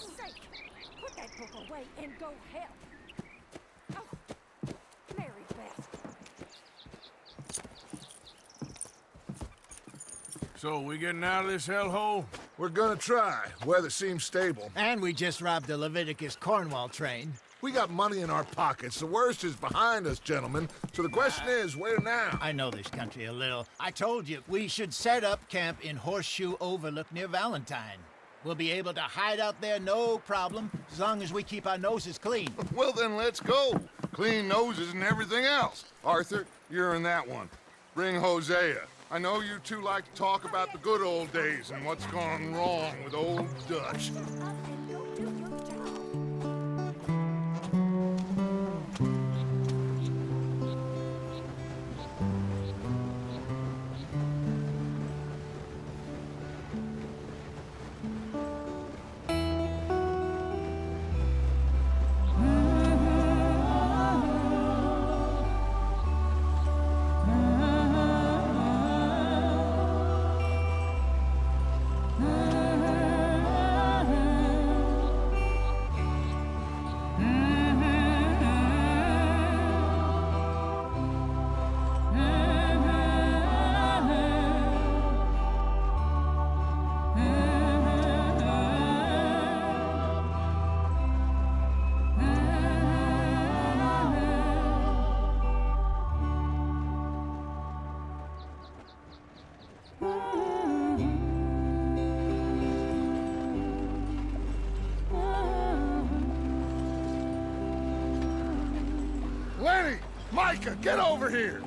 sake! Put that book away and go help. Oh, Mary Beth. So, we getting out of this hellhole? We're gonna try. Weather seems stable. And we just robbed the Leviticus Cornwall train. We got money in our pockets. The worst is behind us, gentlemen. So the question is, where now? I know this country a little. I told you, we should set up camp in Horseshoe Overlook near Valentine. We'll be able to hide out there, no problem, as long as we keep our noses clean. Well, then let's go. Clean noses and everything else. Arthur, you're in that one. Bring Hosea. I know you two like to talk about the good old days and what's gone wrong with old Dutch. Shut up and go do your job. Lenny! Micah, get over here!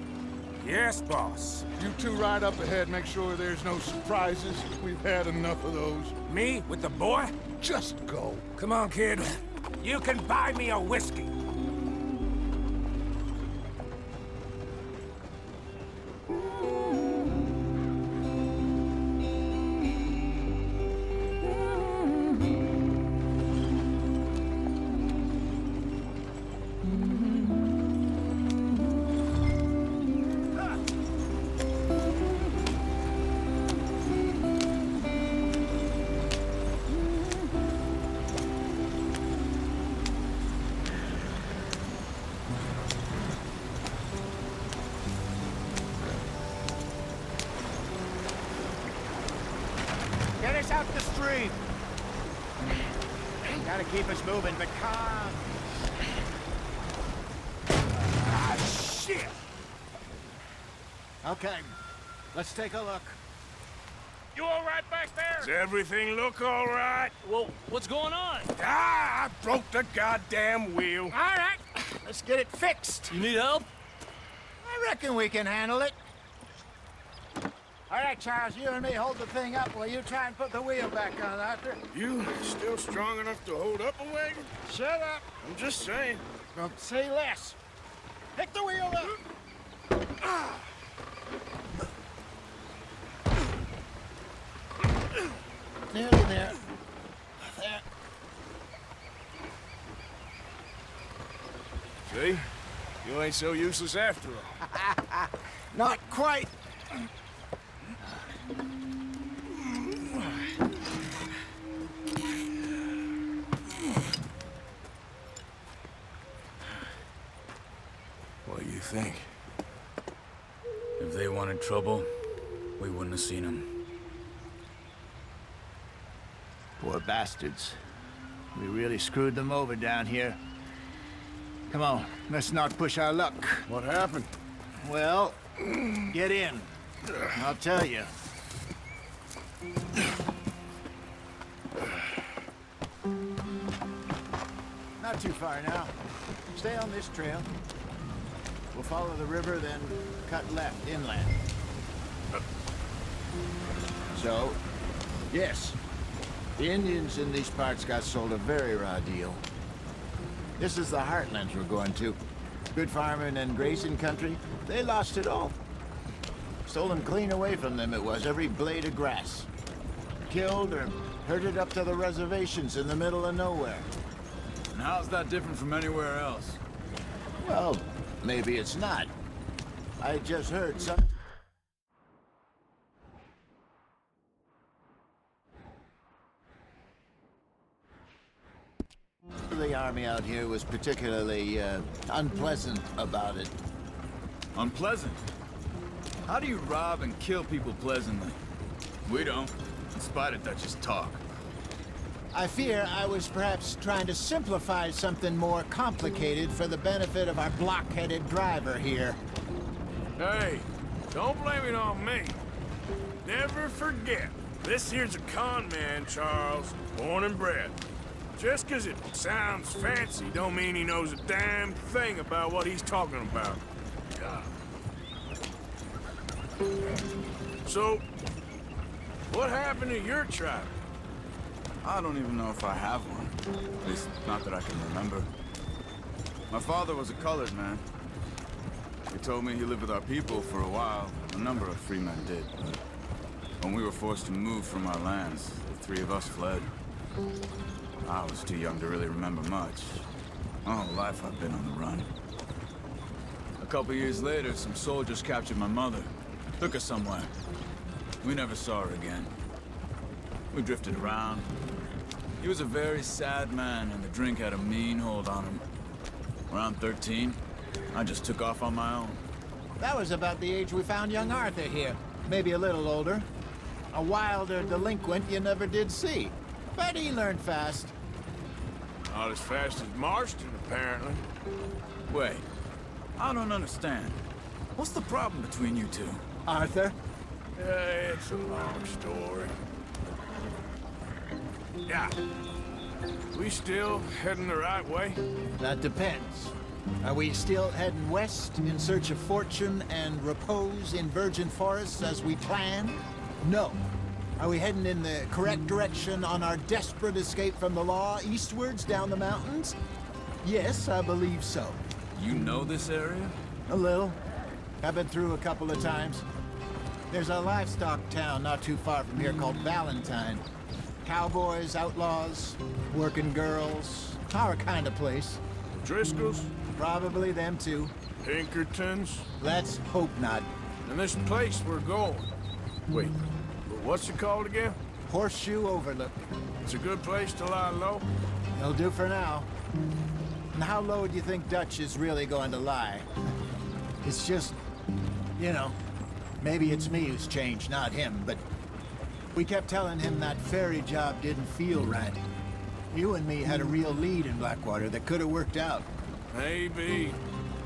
Yes, boss. You two ride up ahead, make sure there's no surprises. We've had enough of those. Me with the boy? Just go. Come on, kid. You can buy me a whiskey. Get us out the stream. Gotta keep us moving, but calm. Ah, shit! Okay, let's take a look. You all right back there? Does everything look all right? Well, what's going on? Ah, I broke the goddamn wheel. All right, let's get it fixed. You need help? I reckon we can handle it. All right, Charles, you and me hold the thing up while you try and put the wheel back on, Arthur. You still strong enough to hold up a wagon? Shut up. I'm just saying. Don't say less. Pick the wheel up. Nearly there. There. See? You ain't so useless after all. Not quite. What do you think? If they wanted trouble, we wouldn't have seen them. Poor bastards. We really screwed them over down here. Come on, let's not push our luck. What happened? Well, get in. I'll tell you. Not too far now. Stay on this trail. We'll follow the river, then cut left inland. So, yes, the Indians in these parts got sold a very raw deal. This is the heartlands we're going to. Good farming and grazing country. They lost it all. Stolen clean away from them it was, every blade of grass. Killed or herded up to the reservations in the middle of nowhere. And how's that different from anywhere else? Well, maybe it's not. I just heard some... army out here was particularly unpleasant about it. Unpleasant? How do you rob and kill people pleasantly? We don't, in spite of Dutch's talk. I fear I was perhaps trying to simplify something more complicated for the benefit of our block-headed driver here. Hey, don't blame it on me. Never forget, this here's a con man, Charles, born and bred. Just 'cause it sounds fancy don't mean he knows a damn thing about what he's talking about. God. So, what happened to your tribe? I don't even know if I have one. At least, not that I can remember. My father was a colored man. He told me he lived with our people for a while. A number of free men did, but when we were forced to move from our lands, the three of us fled. I was too young to really remember much. My whole life I've been on the run. A couple years later, some soldiers captured my mother. Took her somewhere. We never saw her again. We drifted around. He was a very sad man, and the drink had a mean hold on him. Around 13, I just took off on my own. That was about the age we found young Arthur here. Maybe a little older. A wilder delinquent you never did see. But he learned fast. Not as fast as Marston, apparently. Wait, I don't understand. What's the problem between you two? Arthur? It's a long story. Yeah. We still heading the right way? That depends. Are we still heading west in search of fortune and repose in virgin forests as we planned? No. Are we heading in the correct direction on our desperate escape from the law eastwards down the mountains? Yes, I believe so. You know this area? A little. I've been through a couple of times. There's a livestock town not too far from here called Valentine. Cowboys, outlaws, working girls, our kind of place. Driscoll's? Probably them too. Pinkertons? Let's hope not. And this place we're going. Wait, what's it called again? Horseshoe Overlook. It's a good place to lie low? It'll do for now. And how low do you think Dutch is really going to lie? It's just, you know, maybe it's me who's changed, not him, but we kept telling him that ferry job didn't feel right. You and me had a real lead in Blackwater that could have worked out. Maybe.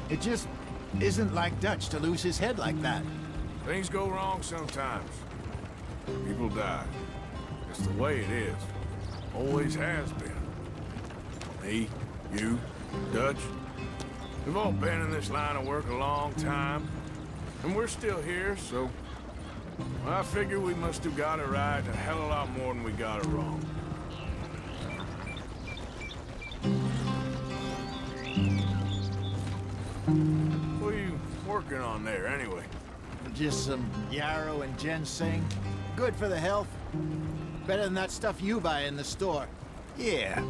It just isn't like Dutch to lose his head like that. Things go wrong sometimes. People die. It's the way it is. Always has been. Me, you, Dutch. We've all been in this line of work a long time. And we're still here, so... I figure we must have got it right a hell of a lot more than we got it wrong. What are you working on there, anyway? Just some yarrow and ginseng. Good for the health. Better than that stuff you buy in the store. Yeah,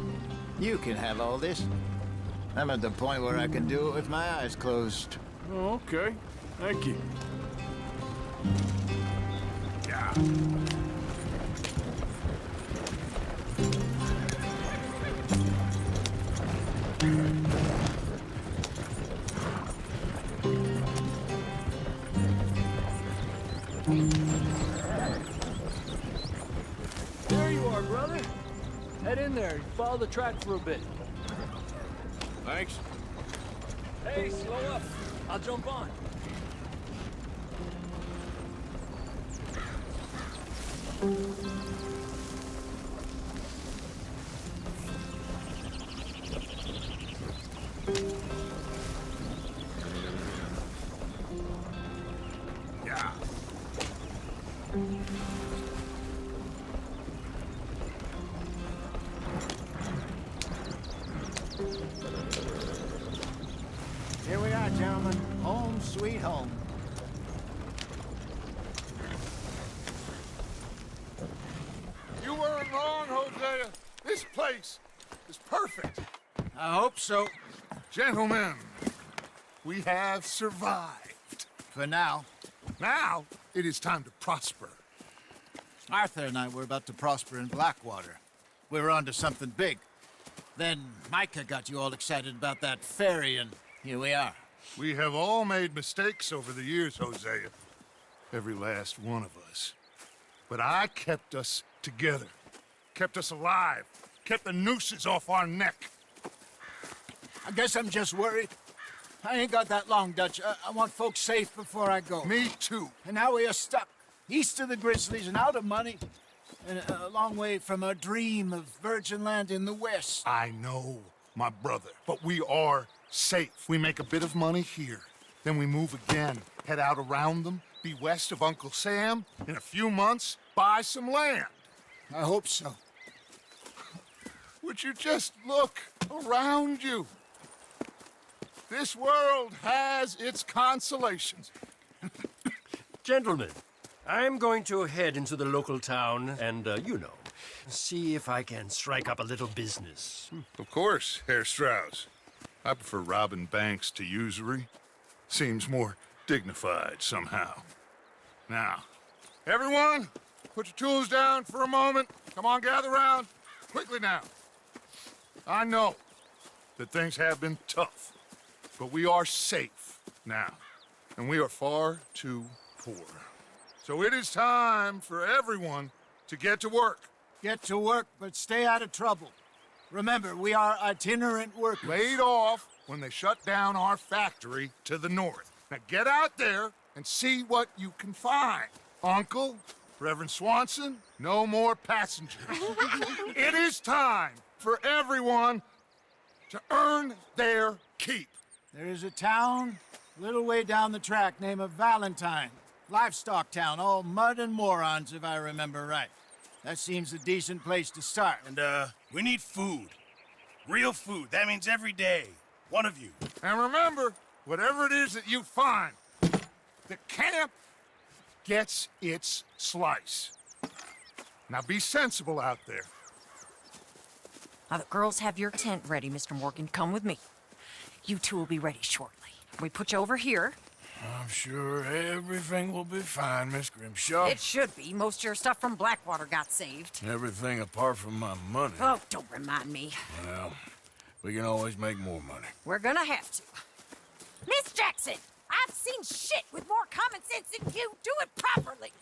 you can have all this. I'm at the point where I can do it with my eyes closed. Oh, okay. Thank you. Yeah. There you are, brother. Head in there and follow the track for a bit. Thanks. Hey, slow up. I'll jump on. Yeah. Here we are, gentlemen. Home sweet home. You weren't wrong, Hosea. This place is perfect. I hope so. Gentlemen, we have survived. For now. Now, it is time to prosper. Arthur and I were about to prosper in Blackwater. We were onto something big. Then Micah got you all excited about that ferry, and here we are. We have all made mistakes over the years, Hosea. Every last one of us. But I kept us together. Kept us alive. Kept the nooses off our neck. I guess I'm just worried. I ain't got that long, Dutch. I want folks safe before I go. Me too. And now we are stuck, east of the Grizzlies and out of money, and a long way from our dream of virgin land in the west. I know, my brother, but we are safe. We make a bit of money here, then we move again, head out around them, be west of Uncle Sam, in a few months, buy some land. I hope so. Would you just look around you? This world has its consolations. Gentlemen, I'm going to head into the local town and, see if I can strike up a little business. Of course, Herr Strauss. I prefer robbing banks to usury. Seems more dignified somehow. Now, everyone, put your tools down for a moment. Come on, gather round. Quickly now. I know that things have been tough, but we are safe now, and we are far too poor. So it is time for everyone to get to work. Get to work, but stay out of trouble. Remember, we are itinerant workers. Laid off when they shut down our factory to the north. Now get out there and see what you can find. Uncle, Reverend Swanson, no more passengers. It is time for everyone to earn their keep. There is a town a little way down the track named Valentine. Livestock town, all mud and morons, if I remember right. That seems a decent place to start. And, we need food. Real food. That means every day. One of you. And remember, whatever it is that you find, the camp gets its slice. Now be sensible out there. Now the girls have your tent ready, Mr. Morgan. Come with me. You two will be ready shortly. We put you over here. I'm sure everything will be fine, Miss Grimshaw. It should be. Most of your stuff from Blackwater got saved. Everything apart from my money. Oh, don't remind me. Well, we can always make more money. We're gonna have to. Miss Jackson, I've seen shit with more common sense than you. Do it properly.